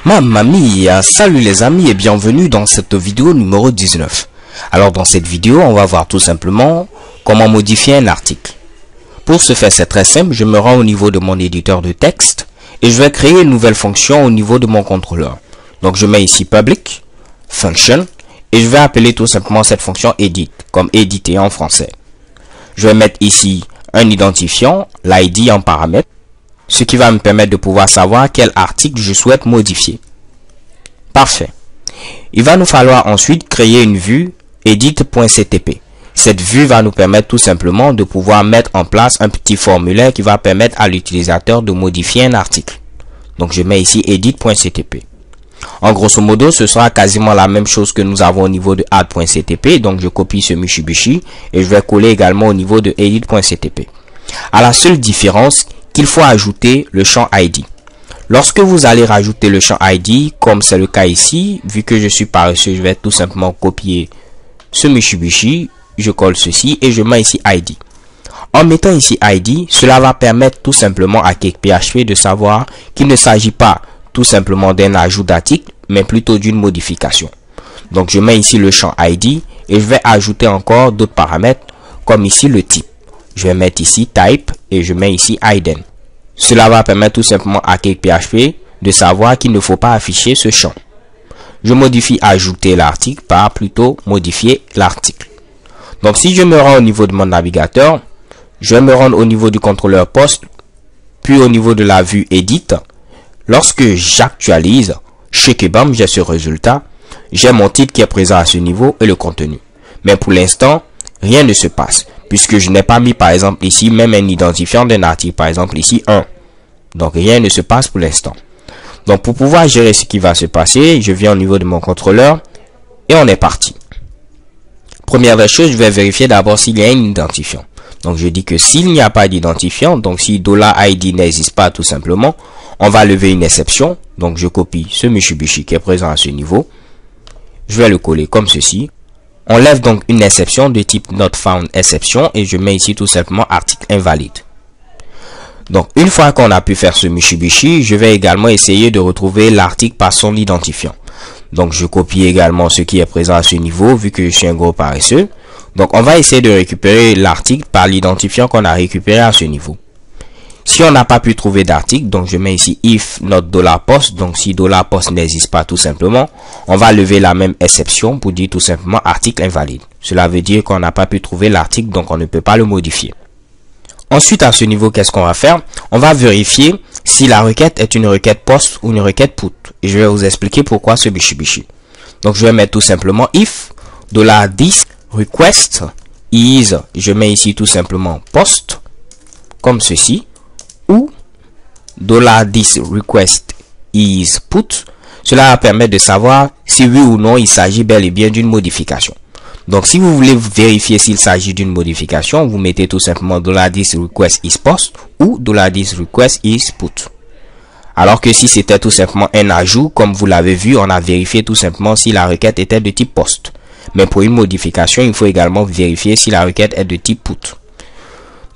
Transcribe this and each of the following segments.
Mamma mia, salut les amis et bienvenue dans cette vidéo numéro 19. Alors dans cette vidéo, on va voir tout simplement comment modifier un article. Pour ce faire, c'est très simple, je me rends au niveau de mon éditeur de texte et je vais créer une nouvelle fonction au niveau de mon contrôleur. Donc je mets ici public, function et je vais appeler tout simplement cette fonction edit, comme éditer en français. Je vais mettre ici un identifiant, l'id en paramètre, ce qui va me permettre de pouvoir savoir quel article je souhaite modifier. Parfait. Il va nous falloir ensuite créer une vue edit.ctp. Cette vue va nous permettre tout simplement de pouvoir mettre en place un petit formulaire qui va permettre à l'utilisateur de modifier un article. Donc je mets ici edit.ctp. En grosso modo, ce sera quasiment la même chose que nous avons au niveau de add.ctp. Donc je copie ce Mitsubishi et je vais coller également au niveau de edit.ctp. À la seule différence qu'il faut ajouter le champ ID. Lorsque vous allez rajouter le champ ID, comme c'est le cas ici, vu que je suis paresseux, je vais tout simplement copier ce Mitsubishi, je colle ceci et je mets ici ID. En mettant ici ID, cela va permettre tout simplement à CakePHP de savoir qu'il ne s'agit pas tout simplement d'un ajout d'article, mais plutôt d'une modification. Donc je mets ici le champ ID et je vais ajouter encore d'autres paramètres, comme ici le type. Je vais mettre ici type et je mets ici hidden. Cela va permettre tout simplement à CakePHP de savoir qu'il ne faut pas afficher ce champ. Je modifie ajouter l'article par plutôt modifier l'article. Donc si je me rends au niveau de mon navigateur, je vais me rendre au niveau du contrôleur post, puis au niveau de la vue edit. Lorsque j'actualise, bam, j'ai ce résultat. J'ai mon titre qui est présent à ce niveau et le contenu. Mais pour l'instant, rien ne se passe, puisque je n'ai pas mis par exemple ici même un identifiant d'un article, par exemple ici 1. Donc rien ne se passe pour l'instant. Donc pour pouvoir gérer ce qui va se passer, je viens au niveau de mon contrôleur et on est parti. Première des choses, je vais vérifier d'abord s'il y a un identifiant. Donc je dis que s'il n'y a pas d'identifiant, donc si $id n'existe pas tout simplement, on va lever une exception. Donc je copie ce Mitsubishi qui est présent à ce niveau. Je vais le coller comme ceci. On lève donc une exception de type not found exception et je mets ici tout simplement article invalide. Donc une fois qu'on a pu faire ce Mitsubishi, je vais également essayer de retrouver l'article par son identifiant. Donc je copie également ce qui est présent à ce niveau vu que je suis un gros paresseux. Donc on va essayer de récupérer l'article par l'identifiant qu'on a récupéré à ce niveau. Si on n'a pas pu trouver d'article, donc je mets ici if not $post. Donc si $post n'existe pas tout simplement, on va lever la même exception pour dire tout simplement article invalide. Cela veut dire qu'on n'a pas pu trouver l'article, donc on ne peut pas le modifier. Ensuite à ce niveau, qu'est-ce qu'on va faire? On va vérifier si la requête est une requête post ou une requête put. Et je vais vous expliquer pourquoi ce Mitsubishi. Donc je vais mettre tout simplement if $this request is, je mets ici tout simplement post, comme ceci, ou $this request is put. Cela va permettre de savoir si oui ou non il s'agit bel et bien d'une modification. Donc si vous voulez vérifier s'il s'agit d'une modification, vous mettez tout simplement $this request is post ou $this request is put. Alors que si c'était tout simplement un ajout, comme vous l'avez vu, on a vérifié tout simplement si la requête était de type post. Mais pour une modification, il faut également vérifier si la requête est de type put.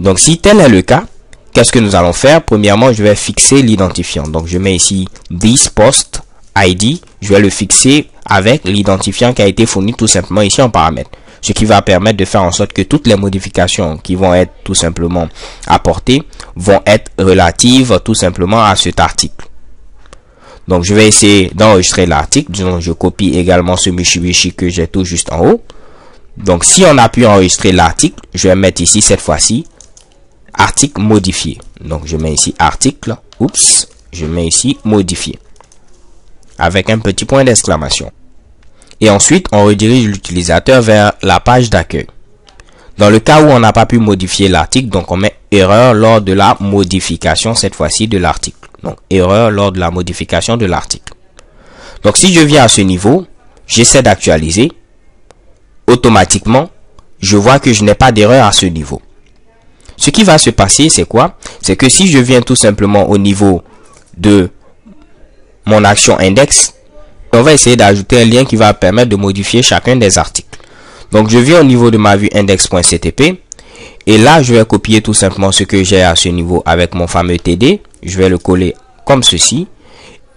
Donc si tel est le cas, qu'est-ce que nous allons faire? Premièrement, je vais fixer l'identifiant. Donc je mets ici this post ID. Je vais le fixer avec l'identifiant qui a été fourni tout simplement ici en paramètre. Ce qui va permettre de faire en sorte que toutes les modifications qui vont être tout simplement apportées vont être relatives tout simplement à cet article. Donc je vais essayer d'enregistrer l'article. Donc je copie également ce Mitsubishi que j'ai tout juste en haut. Donc si on a pu enregistrer l'article, je vais mettre ici cette fois-ci article modifié. Donc je mets ici article, oups, je mets ici modifié avec un petit point d'exclamation. Et ensuite on redirige l'utilisateur vers la page d'accueil. Dans le cas où on n'a pas pu modifier l'article, donc on met erreur lors de la modification cette fois-ci de l'article. Donc erreur lors de la modification de l'article. Donc si je viens à ce niveau, j'essaie d'actualiser, automatiquement je vois que je n'ai pas d'erreur à ce niveau. Ce qui va se passer, c'est quoi? C'est que si je viens tout simplement au niveau de mon action index, on va essayer d'ajouter un lien qui va permettre de modifier chacun des articles. Donc je viens au niveau de ma vue index.ctp et là je vais copier tout simplement ce que j'ai à ce niveau avec mon fameux TD. Je vais le coller comme ceci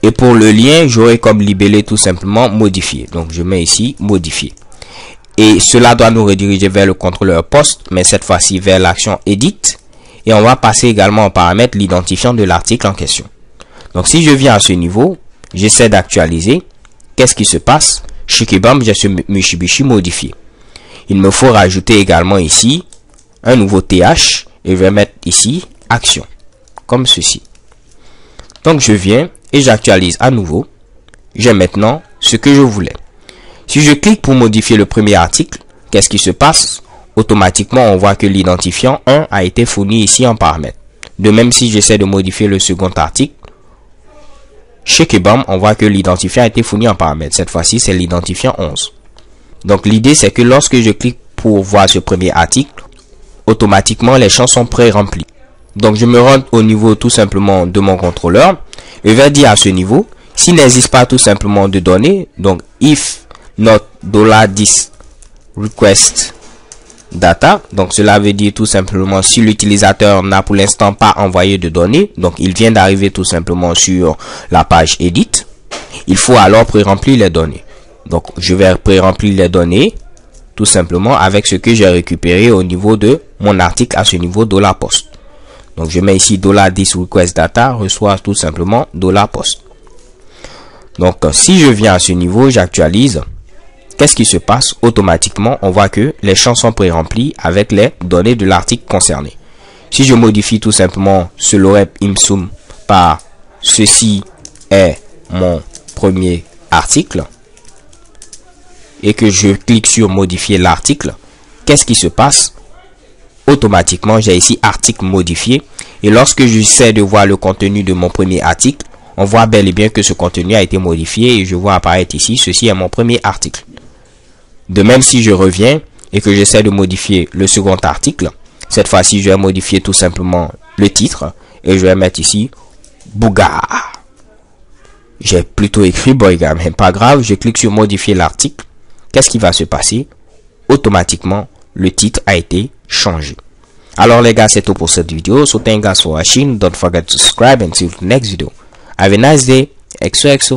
Et pour le lien, j'aurai comme libellé tout simplement modifier. Donc je mets ici modifier. Et cela doit nous rediriger vers le contrôleur post, mais cette fois-ci vers l'action edit. Et on va passer également en paramètre l'identifiant de l'article en question. Donc si je viens à ce niveau, j'essaie d'actualiser. Qu'est-ce qui se passe? Shikibam, j'ai ce Mitsubishi modifié. Il me faut rajouter également ici un nouveau TH et je vais mettre ici action, comme ceci. Donc je viens et j'actualise à nouveau. J'ai maintenant ce que je voulais. Si je clique pour modifier le premier article, qu'est-ce qui se passe? Automatiquement, on voit que l'identifiant 1 a été fourni ici en paramètre. De même, si j'essaie de modifier le second article, chez Kebam, on voit que l'identifiant a été fourni en paramètre. Cette fois-ci, c'est l'identifiant 11. Donc, l'idée, c'est que lorsque je clique pour voir ce premier article, automatiquement, les champs sont pré-remplis. Donc, je me rends au niveau tout simplement de mon contrôleur. Et je vais dire à ce niveau, s'il n'existe pas tout simplement de données, donc, if not $10 request data, donc cela veut dire tout simplement si l'utilisateur n'a pour l'instant pas envoyé de données, donc il vient d'arriver tout simplement sur la page edit, il faut alors pré-remplir les données. Donc je vais pré-remplir les données tout simplement avec ce que j'ai récupéré au niveau de mon article à ce niveau $post. Donc je mets ici $10 request data reçoit tout simplement $post. Donc si je viens à ce niveau, j'actualise. Qu'est-ce qui se passe? Automatiquement, on voit que les champs sont pré-remplis avec les données de l'article concerné. Si je modifie tout simplement ce lorep imsum par ceci est mon premier article et que je clique sur modifier l'article, qu'est-ce qui se passe? Automatiquement, j'ai ici article modifié et lorsque j'essaie de voir le contenu de mon premier article, on voit bel et bien que ce contenu a été modifié et je vois apparaître ici, ceci est mon premier article. De même, si je reviens et que j'essaie de modifier le second article, cette fois-ci, je vais modifier tout simplement le titre et je vais mettre ici Bouga. J'ai plutôt écrit Boyga, mais pas grave, je clique sur modifier l'article. Qu'est-ce qui va se passer? Automatiquement, le titre a été changé. Alors les gars, c'est tout pour cette vidéo. So thank you guys for watching. Don't forget to subscribe and see you in the next video. Have a nice day. XOXO.